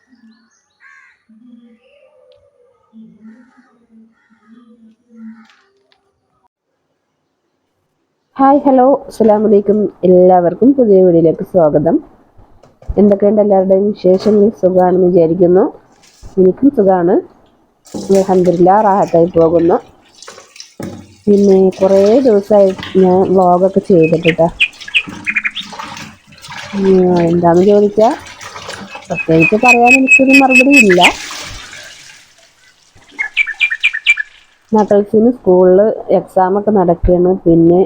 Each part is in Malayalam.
ഹായ് ഹലോ അസ്സലാമു അലൈക്കും. എല്ലാവർക്കും പുതിയ വീഡിയോയിലേക്ക് സ്വാഗതം. എന്തൊക്കെയുണ്ട് എല്ലാവരുടെയും വിശേഷങ്ങൾ? സുഖമാണെന്ന് വിചാരിക്കുന്നു. എനിക്കും സുഖമാണ്, അൽഹംദുലില്ലാഹ്, റാഹത്തായി പോകുന്നു. പിന്നെ കുറേ ദിവസമായി ഞാൻ വ്ളോഗൊക്കെ ചെയ്തിട്ടാ. എന്താണെന്ന് ചോദിച്ചാൽ പ്രത്യേകിച്ച് പറയാൻ എനിക്കൊരു മറുപടി ഇല്ല. മക്കൾസിന് സ്കൂളിൽ എക്സാമൊക്കെ നടക്കുകയാണ്. പിന്നെ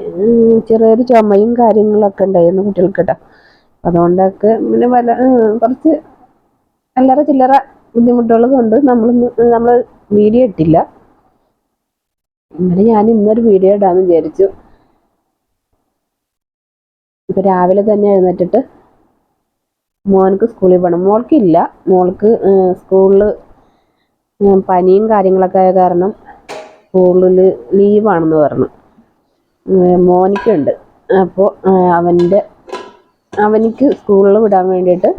ചെറിയൊരു ചുമയും കാര്യങ്ങളൊക്കെ ഉണ്ടായിരുന്നു കുട്ടികൾക്ക് കേട്ടോ. അതുകൊണ്ടൊക്കെ പിന്നെ കുറച്ച് അല്ലറ ചില്ലറ ബുദ്ധിമുട്ടുകൾ കൊണ്ട് നമ്മൾ വീഡിയോ ഇട്ടില്ല. അങ്ങനെ ഞാൻ ഇന്നൊരു വീഡിയോ ഇടാമെന്ന് വിചാരിച്ചു. ഇപ്പം രാവിലെ തന്നെ എഴുന്നേറ്റിട്ട് മോനക്ക് സ്കൂളിൽ പോകണം. മോൾക്കില്ല, മോൾക്ക് സ്കൂളിൽ പനിയും കാര്യങ്ങളൊക്കെ ആയ കാരണം സ്കൂളിൽ ലീവാണെന്ന് പറഞ്ഞു. മോനിക്കുണ്ട്. അപ്പോൾ അവനിക്ക് സ്കൂളിൽ വിടാൻ വേണ്ടിയിട്ട്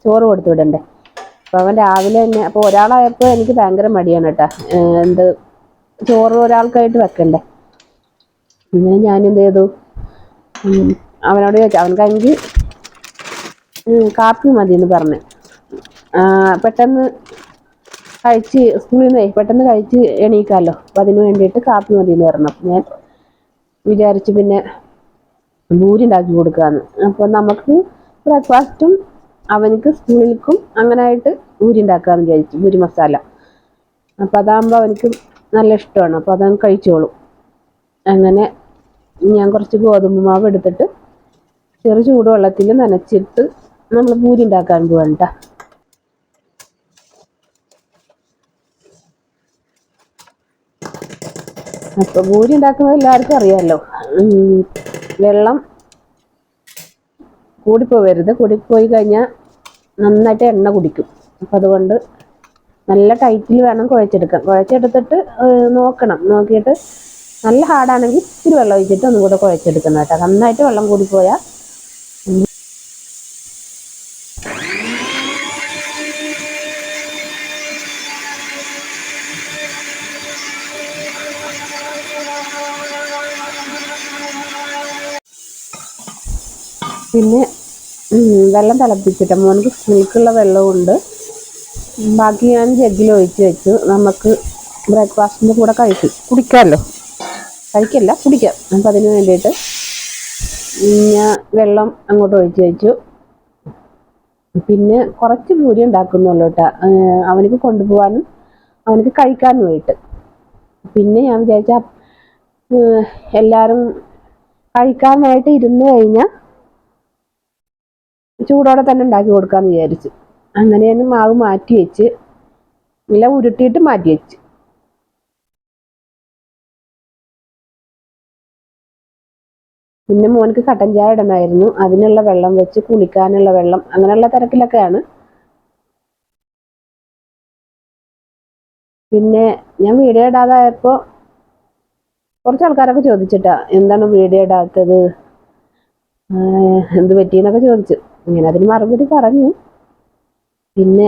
ചോറ് കൊടുത്തു വിടണ്ടേ. അപ്പോൾ അവൻ രാവിലെ തന്നെ, അപ്പോൾ ഒരാളായപ്പോൾ എനിക്ക് ഭയങ്കര മടിയാണ് കേട്ടോ. ചോറ് ഒരാൾക്കായിട്ട് വെക്കണ്ടേ. പിന്നെ ഞാനെന്ത് ചെയ്തു, അവനോട് ചോദിച്ചു. അവനക്കാണെങ്കിൽ കാപ്പി മതി എന്ന് പറഞ്ഞ് പെട്ടെന്ന് കഴിച്ച് സ്കൂളിൽ നിന്നേ പെട്ടെന്ന് കഴിച്ച് എണീക്കാമല്ലോ. അപ്പം അതിന് വേണ്ടിയിട്ട് കാപ്പി മതി എന്ന് പറഞ്ഞു. അപ്പം ഞാൻ വിചാരിച്ചു പിന്നെ പൂരി ഉണ്ടാക്കി കൊടുക്കാമെന്ന്. അപ്പോൾ നമുക്ക് ബ്രേക്ക്ഫാസ്റ്റും അവനക്ക് സ്കൂളിലേക്കും അങ്ങനായിട്ട് പൂരി ഉണ്ടാക്കാമെന്ന് വിചാരിച്ചു, പൂരി മസാല. അപ്പം അതാകുമ്പോൾ അവനക്ക് നല്ല ഇഷ്ടമാണ്. അപ്പോൾ അതവൻ കഴിച്ചോളും. അങ്ങനെ ഞാൻ കുറച്ച് ഗോതമ്പ് മാവ് എടുത്തിട്ട് ചെറു ചൂടുവെള്ളത്തിൽ നനച്ചിട്ട് നമ്മൾ പൂരി ഉണ്ടാക്കാൻ പോവാണ് കേട്ടോ. അപ്പോൾ പൂരി ഉണ്ടാക്കുന്നത് എല്ലാവർക്കും അറിയാമല്ലോ. വെള്ളം കൂടിപ്പോവരുത്. കൂടിപ്പോയി കഴിഞ്ഞാൽ നന്നായിട്ട് എണ്ണ കുടിക്കും. അപ്പം അതുകൊണ്ട് നല്ല ടൈറ്റിൽ വേണം കുഴച്ചെടുക്കാൻ. കുഴച്ചെടുത്തിട്ട് നോക്കിയിട്ട് നല്ല ഹാർഡാണെങ്കിൽ ഇത്തിരി വെള്ളം ഒഴിച്ചിട്ട് ഒന്നും കൂടെ കുഴച്ചെടുക്കണം കേട്ടോ. നന്നായിട്ട് വെള്ളം കൂടിപ്പോയാൽ പിന്നെ വെള്ളം തിളപ്പിച്ചിട്ട് മോനക്ക് സ്കൂളിലേക്കുള്ള വെള്ളമുണ്ട്. ബാക്കി ഞാൻ ജഗ്ഗിൽ ഒഴിച്ച് വെച്ചു. നമുക്ക് ബ്രേക്ക്ഫാസ്റ്റിൻ്റെ കൂടെ കുടിക്കാമല്ലോ. കുടിക്കാം. അപ്പം അതിന് വേണ്ടിയിട്ട് ഞാൻ വെള്ളം അങ്ങോട്ട് ഒഴിച്ച് വെച്ചു. പിന്നെ കുറച്ച് പൂരി ഉണ്ടാക്കുന്നുള്ളൂ കേട്ടോ, അവനക്ക് കൊണ്ടുപോകാനും അവനക്ക് കഴിക്കാനുമായിട്ട്. പിന്നെ ഞാൻ വിചാരിച്ച എല്ലാവരും കഴിക്കാനായിട്ട് ഇരുന്ന് കഴിഞ്ഞാൽ ചൂടോടെ തന്നെ ഉണ്ടാക്കി കൊടുക്കാമെന്ന് വിചാരിച്ചു. അങ്ങനെ തന്നെ മാവ് മാറ്റി വെച്ച് എല്ലാം ഉരുട്ടിയിട്ട് മാറ്റി വെച്ച്. പിന്നെ മോനക്ക് കട്ടൻ ചായ ഇടണമായിരുന്നു. അതിനുള്ള വെള്ളം വെച്ച്, കുളിക്കാനുള്ള വെള്ളം, അങ്ങനെയുള്ള തിരക്കിലൊക്കെയാണ്. പിന്നെ ഞാൻ വീഡിയോ ഇടാതായപ്പോൾ കുറച്ച് ആൾക്കാരൊക്കെ ചോദിച്ചിട്ടാ, എന്താണ് വീഡിയോ ഇടാത്തത്, എന്ത് പറ്റിയെന്നൊക്കെ ചോദിച്ചു. ഇങ്ങനെ അതിന് മറുപടി പറഞ്ഞു. പിന്നെ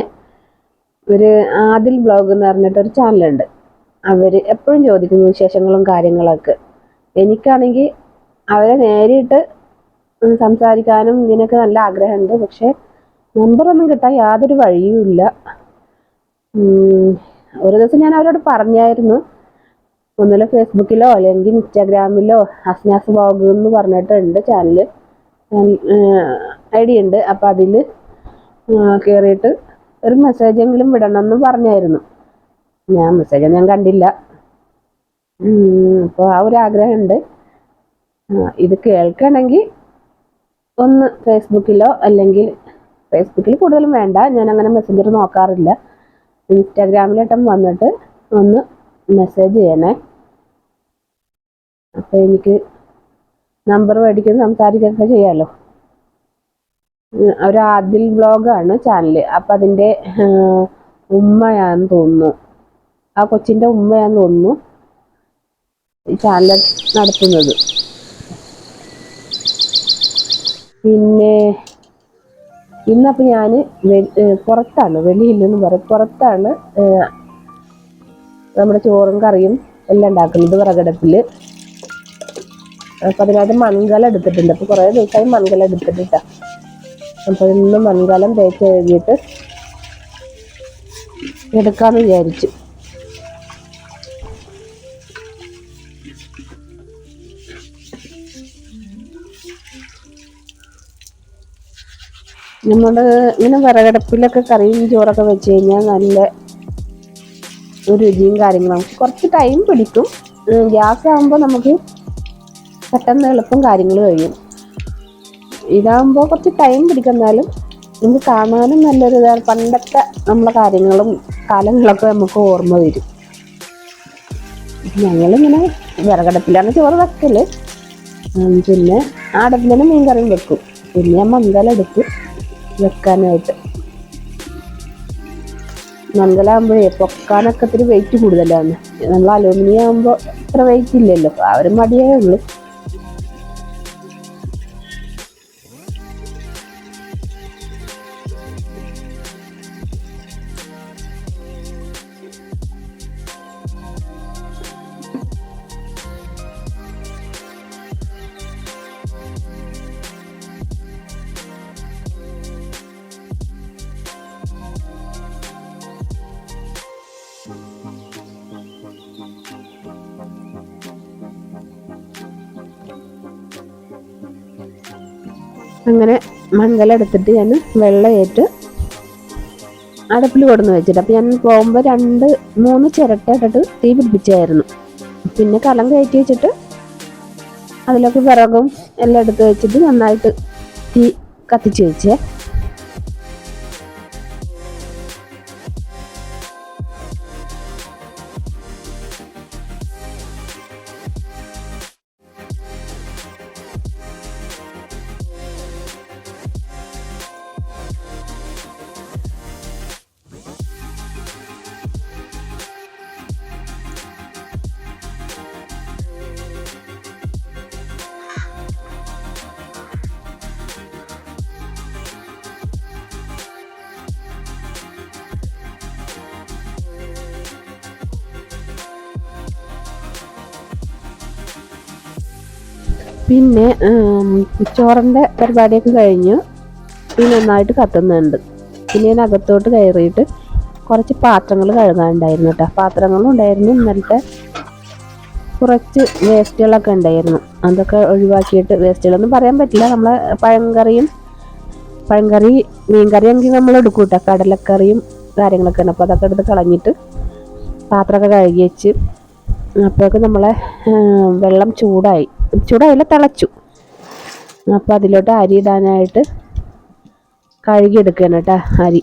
ഒരു ആദിൽ ബ്ലോഗ് എന്ന് പറഞ്ഞിട്ടൊരു ചാനലുണ്ട്. അവർ എപ്പോഴും ചോദിക്കുന്നു വിശേഷങ്ങളും കാര്യങ്ങളൊക്കെ. എനിക്കാണെങ്കിൽ അവരെ നേരിട്ട് സംസാരിക്കാനും ഇതിനൊക്കെ നല്ല ആഗ്രഹമുണ്ട്. പക്ഷേ നമ്പറൊന്നും കിട്ടാൻ യാതൊരു വഴിയുമില്ല. ഒരു ദിവസം ഞാൻ അവരോട് പറഞ്ഞായിരുന്നു, ഒന്നുമില്ല ഫേസ്ബുക്കിലോ അല്ലെങ്കിൽ ഇൻസ്റ്റാഗ്രാമിലോ ഹസ്നാസ് വ്ളോഗ് എന്ന് പറഞ്ഞിട്ടുണ്ട് ചാനൽ, ഐ ഡി ഉണ്ട്. അപ്പം അതിൽ കയറിയിട്ട് ഒരു മെസ്സേജെങ്കിലും വിടണം എന്ന് പറഞ്ഞായിരുന്നു. മെസ്സേജൊന്നും ഞാൻ കണ്ടില്ല. അപ്പോൾ ആ ഒരു ആഗ്രഹമുണ്ട്. ഇത് കേൾക്കണമെങ്കിൽ ഒന്ന് ഫേസ്ബുക്കിലോ, അല്ലെങ്കിൽ ഫേസ്ബുക്കിൽ കൂടുതലും വേണ്ട, ഞാൻ അങ്ങനെ മെസ്സഞ്ചർ നോക്കാറില്ല, ഇൻസ്റ്റാഗ്രാമിലോട്ടും വന്നിട്ട് ഒന്ന് മെസ്സേജ് ചെയ്യണേ. അപ്പോൾ എനിക്ക് നമ്പർ മേടിക്കുന്ന സംസാരിക്കുകയൊക്കെ ചെയ്യാമല്ലോ. ഒരു ആദിൽ ബ്ലോഗാണ് ചാനൽ. അപ്പം അതിൻ്റെ ഉമ്മയാന്ന് തോന്നുന്നു, ആ കൊച്ചിൻ്റെ ഉമ്മയാന്ന് തോന്നുന്നു ഈ ചാനൽ നടത്തുന്നത്. പിന്നെ ഇന്നപ്പോൾ ഞാൻ പുറത്താണ്, വെളിയില്ലെന്ന് പറയും, പുറത്താണ് നമ്മുടെ ചോറും കറിയും എല്ലാം ഉണ്ടാക്കുന്നത് വിറകടുപ്പിൽ. അപ്പം അതിനകത്ത് മൺകലം എടുത്തിട്ടുണ്ട്. അപ്പോൾ കുറേ ദിവസമായി മൺകലം എടുത്തിട്ടിട്ടാ. അപ്പോൾ ഇന്ന് മൺകലം തേച്ച് കഴുകിയിട്ട് എടുക്കാമെന്ന് വിചാരിച്ചു. നമ്മൾ ഇങ്ങനെ വിറകടുപ്പിലൊക്കെ കറിയും ചോറൊക്കെ വെച്ച് കഴിഞ്ഞാൽ നല്ല രുചിയും കാര്യങ്ങളും. കുറച്ച് ടൈം പിടിക്കും. ഗ്യാസ് ആകുമ്പോൾ നമുക്ക് പെട്ടെന്ന് എളുപ്പം കാര്യങ്ങൾ കഴിയും. ഇതാകുമ്പോൾ കുറച്ച് ടൈം പിടിക്കുന്നാലും നമുക്ക് കാണാനും നല്ലൊരു ഇതാണ്. പണ്ടത്തെ നമ്മളെ കാര്യങ്ങളും കാലങ്ങളൊക്കെ നമുക്ക് ഓർമ്മ വരും. ഞങ്ങളിങ്ങനെ വിറകടുപ്പിലാണ് ചോറ് വെക്കല്. പിന്നെ ആ അടുപ്പിലാണ് മീൻ കറിയും വെക്കും. പിന്നെ ഞാൻ മൺകലം എടുത്ത് വെക്കാനായിട്ട്. മൺകലാകുമ്പോഴേ പൊക്കാനൊക്കെ ഇത്തിരി വെയിറ്റ് കൂടുതലാണ്. നമ്മൾ അലൂമിനിയം ആകുമ്പോൾ ഇത്ര വെയിറ്റ് ഇല്ലല്ലോ, ആ ഒരു മടിയേ ഉള്ളൂ. അങ്ങനെ മൺകലം എടുത്തിട്ട് ഞാൻ വെള്ളമേറ്റ് അടുപ്പിൽ കൊടുന്ന് വെച്ചിട്ട്, അപ്പം ഞാൻ പോകുമ്പോൾ 2-3 ചിരട്ട ഇട്ടിട്ട് തീ പിടിപ്പിച്ചായിരുന്നു. പിന്നെ കലം കയറ്റി വെച്ചിട്ട് അതിലൊക്കെ വിറകും എല്ലാം എടുത്ത് വെച്ചിട്ട് നന്നായിട്ട് തീ കത്തിച്ച് വെച്ചേ. പിന്നെ ചോറിൻ്റെ പരിപാടിയൊക്കെ കഴിഞ്ഞ് തീ നന്നായിട്ട് കത്തുന്നുണ്ട്. പിന്നെ ഞാൻ അകത്തോട്ട് കയറിയിട്ട് കുറച്ച് പാത്രങ്ങൾ കഴുകാനുണ്ടായിരുന്നു കേട്ടോ. പാത്രങ്ങളും ഉണ്ടായിരുന്നു. ഇന്നലത്തെ കുറച്ച് വേസ്റ്റുകളൊക്കെ ഉണ്ടായിരുന്നു, അതൊക്കെ ഒഴിവാക്കിയിട്ട്. വേസ്റ്റുകളൊന്നും പറയാൻ പറ്റില്ല. നമ്മളെ പഴങ്കറി മീൻകറി ആണെങ്കിൽ നമ്മൾ എടുക്കും കേട്ടോ. കടലക്കറിയും കാര്യങ്ങളൊക്കെ ഉണ്ട്. അപ്പോൾ അതൊക്കെ എടുത്ത് കളഞ്ഞിട്ട് പാത്രമൊക്കെ കഴുകി വെച്ച്. അപ്പോഴൊക്കെ നമ്മളെ വെള്ളം ചൂടായില്ല, തിളച്ചു. അപ്പോൾ അതിലോട്ട് അരി ഇടാനായിട്ട് കഴുകിയെടുക്കണം കേട്ടോ അരി.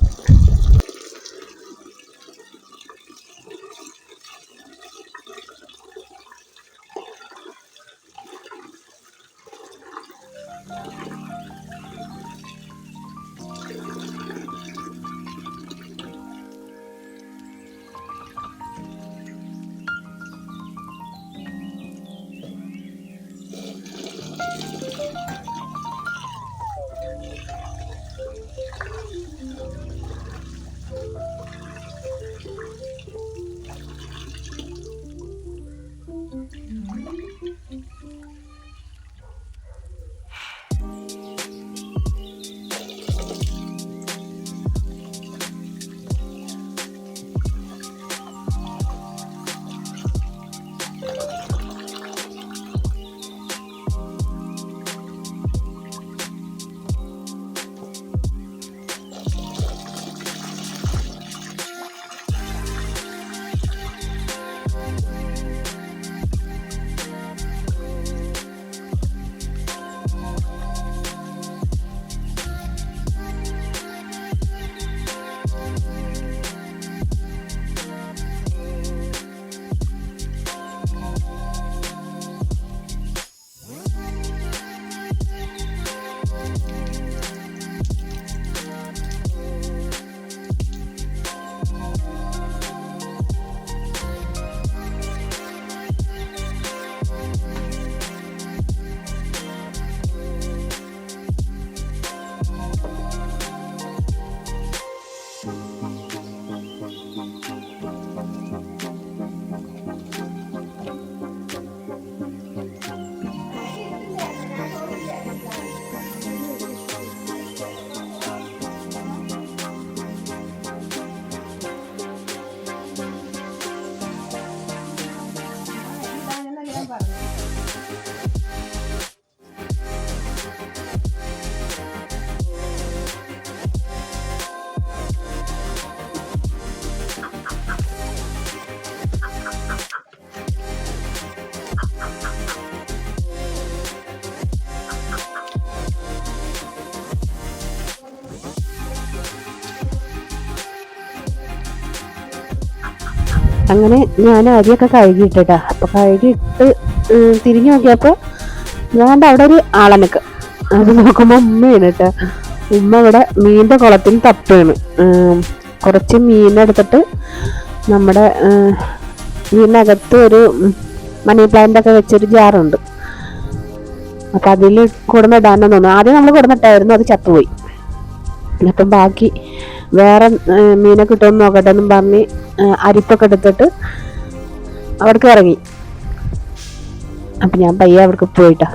അങ്ങനെ ഞാൻ അരിയൊക്കെ കഴുകിയിട്ടാ. അപ്പൊ കഴുകിയിട്ട് തിരിഞ്ഞു നോക്കിയപ്പോ ഞാൻ അവിടെ ഒരു ആളനക്ക്. അത് നോക്കുമ്പോ ഉമ്മയാണ് കേട്ടോ. ഉമ്മ ഇവിടെ മീനിന്റെ കുളത്തിൽ തപ്പാണ്. കുറച്ച് മീനെടുത്തിട്ട് നമ്മുടെ വീടിനകത്ത് ഒരു മണി പ്ലാന്റ് ഒക്കെ വെച്ചൊരു ജാറുണ്ട്. അപ്പൊ അതിൽ കൊടുന്നിടാനെന്ന് തോന്നുന്നു. ആദ്യം നമ്മൾ കൊടുന്നിട്ടായിരുന്നു, അത് ചത്തുപോയി. അപ്പം ബാക്കി വേറെ മീനെ കിട്ടുമെന്ന് നോക്കട്ടെ എന്നും പറഞ്ഞ് അരിപ്പൊക്കെ എടുത്തിട്ട് അവിടേക്ക് ഇറങ്ങി. അപ്പൊ ഞാൻ പയ്യെ അവിടേക്ക് പോയിട്ടാ.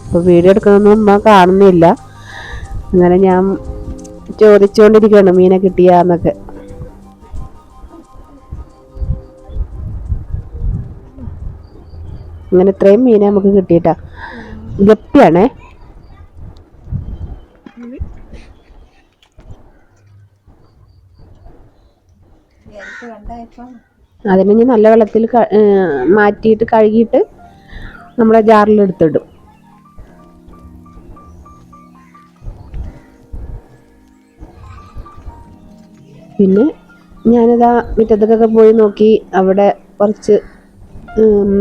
അപ്പൊ വീഡിയോ എടുക്കുന്നൊന്നും ഉമ്മ കാണുന്നില്ല. അങ്ങനെ ഞാൻ ചോദിച്ചുകൊണ്ടിരിക്കുകയാണ് മീനെ കിട്ടിയാന്നൊക്കെ. അങ്ങനെ ഇത്രയും മീനെ നമുക്ക് കിട്ടിയിട്ടാ. ഗപ്പിയാണേ. അതിനെ ഇനി നല്ല വെള്ളത്തിൽ മാറ്റിയിട്ട് കഴുകിയിട്ട് നമ്മുടെ ജാറിൽ എടുത്തിടും. പിന്നെ ഞാനിതാ മുറ്റത്തേക്കൊക്കെ പോയി നോക്കി. അവിടെ കുറച്ച്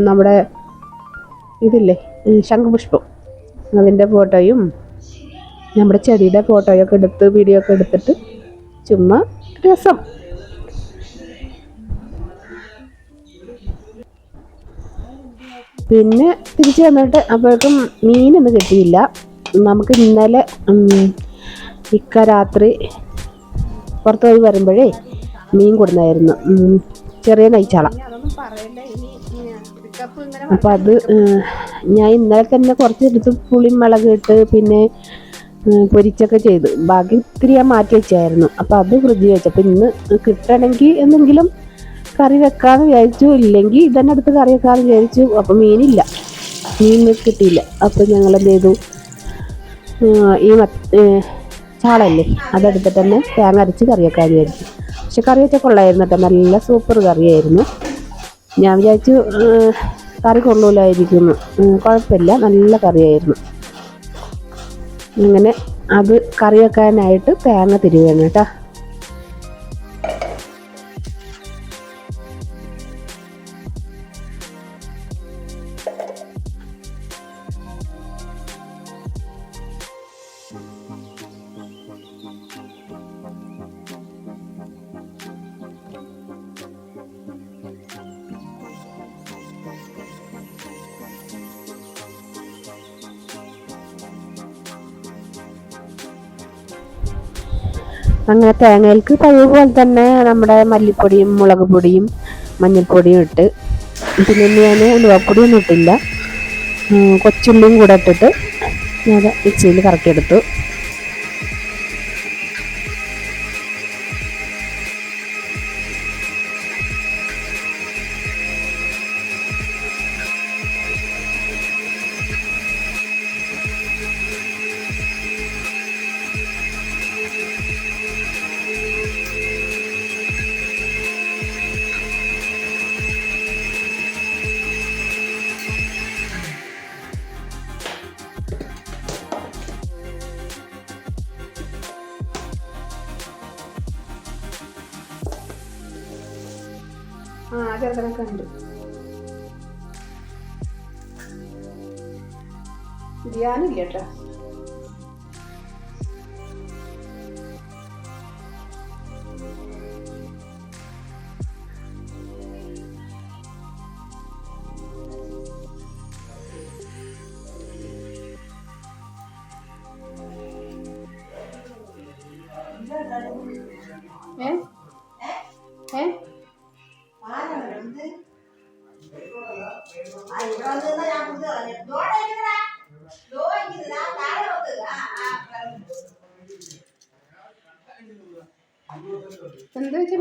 നമ്മുടെ ഇതില്ലേ ശംഖുപുഷ്പം, അതിൻ്റെ ഫോട്ടോയും നമ്മുടെ ചെടിയുടെ ഫോട്ടോയൊക്കെ എടുത്ത് വീഡിയോ ഒക്കെ എടുത്തിട്ട് ചുമ്മാ രസം. പിന്നെ തിരിച്ചു വന്നിട്ട് അപ്പോഴേക്കും മീനൊന്നും കിട്ടിയില്ല. നമുക്ക് ഇന്നലെ ഇക്ക രാത്രി പുറത്തു പോയി വരുമ്പോഴേ മീൻ കൊടുന്നായിരുന്നു, ചെറിയ നെയ്ച്ചാള. അപ്പം അത് ഞാൻ ഇന്നലെ തന്നെ കുറച്ചെടുത്ത് പുളി മുളക് ഇട്ട് പിന്നെ പൊരിച്ചൊക്കെ ചെയ്ത് ബാക്കി ഇത്തിരി ഞാൻ മാറ്റി വെച്ചായിരുന്നു. അപ്പം അത് ഫ്രിഡ്ജിൽ വെച്ചപ്പോൾ ഇന്ന് കിട്ടണമെങ്കിൽ എന്തെങ്കിലും കറി വെക്കാമെന്ന് വിചാരിച്ചു. ഇല്ലെങ്കിൽ ഇതന്നെ അടുത്ത് കറി വെക്കാമെന്ന് വിചാരിച്ചു. അപ്പം മീനില്ല, മീൻ കിട്ടിയില്ല. അപ്പം ഞങ്ങൾ എന്ത് ചെയ്തു, ഈ ചാളല്ലേ അതെടുത്തിട്ട് തന്നെ തേങ്ങ അരച്ച് കറി വെക്കാമെന്ന് വിചാരിച്ചു. പക്ഷെ കറി വെച്ചാൽ കൊള്ളായിരുന്നു കേട്ടോ, നല്ല സൂപ്പർ കറിയായിരുന്നു. ഞാൻ വിചാരിച്ചു കറി കൊള്ളൂലായിരിക്കുന്നു, കുഴപ്പമില്ല, നല്ല കറിയായിരുന്നു. അങ്ങനെ അത് കറി വെക്കാനായിട്ട് തേങ്ങ തിരുവേണം കേട്ടോ. അങ്ങനെ തേങ്ങയിലേക്ക് പഴയ പോലെ തന്നെ നമ്മുടെ മല്ലിപ്പൊടിയും മുളക് പൊടിയും മഞ്ഞൾപ്പൊടിയും ഇട്ട്, പിന്നെ ഞാൻ ഉലുവപ്പൊടിയൊന്നും ഇട്ടില്ല, കൊച്ചുള്ളിയും കൂടെ ഇട്ടിട്ട് ഞാൻ മിക്സിയിൽ കറക്കിയെടുത്തു. ചെറുതനൊക്കെ ഉണ്ട്. ബിരിയാണി ഇല്ല കേട്ടോ. എന്താ വെച്ചാ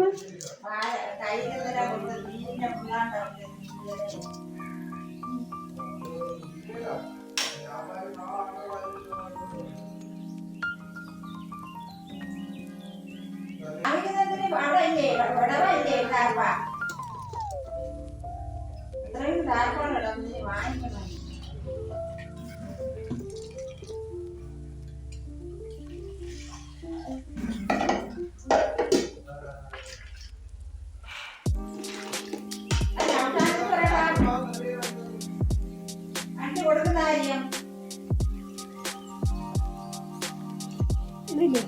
പ്രശ്നമില്ലേ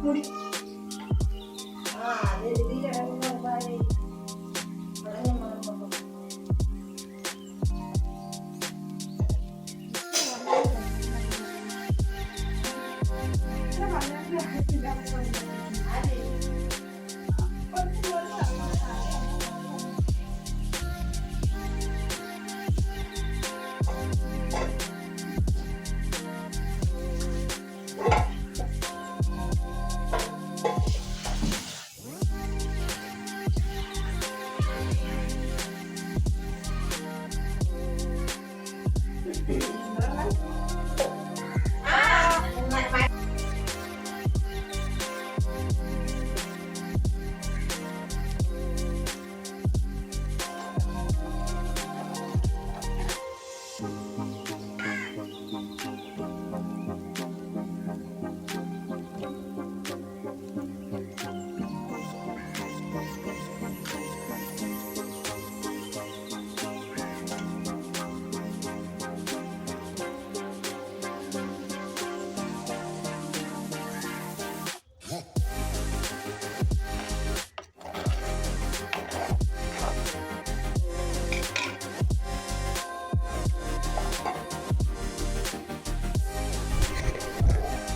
മുടി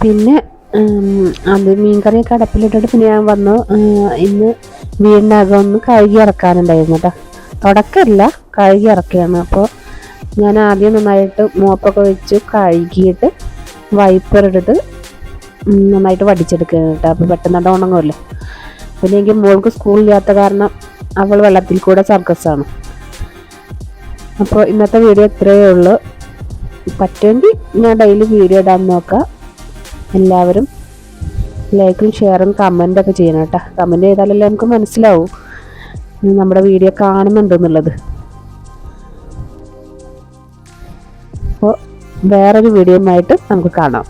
പിന്നെ അത് മീൻകറിയൊക്കെ അടപ്പിലിട്ടിട്ട് പിന്നെ ഞാൻ വന്നു. ഇന്ന് വീടിനകം ഒന്ന് കഴുകി ഇറക്കാനുണ്ടായിരുന്നു കേട്ടോ. തുടക്കമില്ല, കഴുകി ഇറക്കുകയാണ്. അപ്പോൾ ഞാൻ ആദ്യം നന്നായിട്ട് മോപ്പൊക്കെ വെച്ച് കഴുകിയിട്ട് വൈപ്പർ ഇട്ടിട്ട് നന്നായിട്ട് വടിച്ചെടുക്കുകയാണ് കേട്ടോ. അപ്പോൾ പെട്ടെന്ന് ഉണങ്ങുമല്ലോ. പിന്നെ എനിക്ക് മോൾക്ക് സ്കൂളില്ലാത്ത കാരണം അവൾ വെള്ളത്തിൽ കൂടെ സർക്കസാണ്. അപ്പോൾ ഇന്നത്തെ വീഡിയോ ഇത്രയേ ഉള്ളൂ. പറ്റുമെങ്കിൽ ഞാൻ ഡെയിലി വീഡിയോ ഇടാൻ നോക്കാം. എല്ലാവരും ലൈക്കും ഷെയറും കമൻറ്റൊക്കെ ചെയ്യണം കേട്ടോ. കമൻറ്റ് ചെയ്താലല്ലേ നമുക്ക് മനസ്സിലാവും നമ്മുടെ വീഡിയോ കാണുന്നുണ്ടെന്നുള്ളത്. അപ്പോൾ വേറൊരു വീഡിയോയുമായിട്ട് നമുക്ക് കാണാം.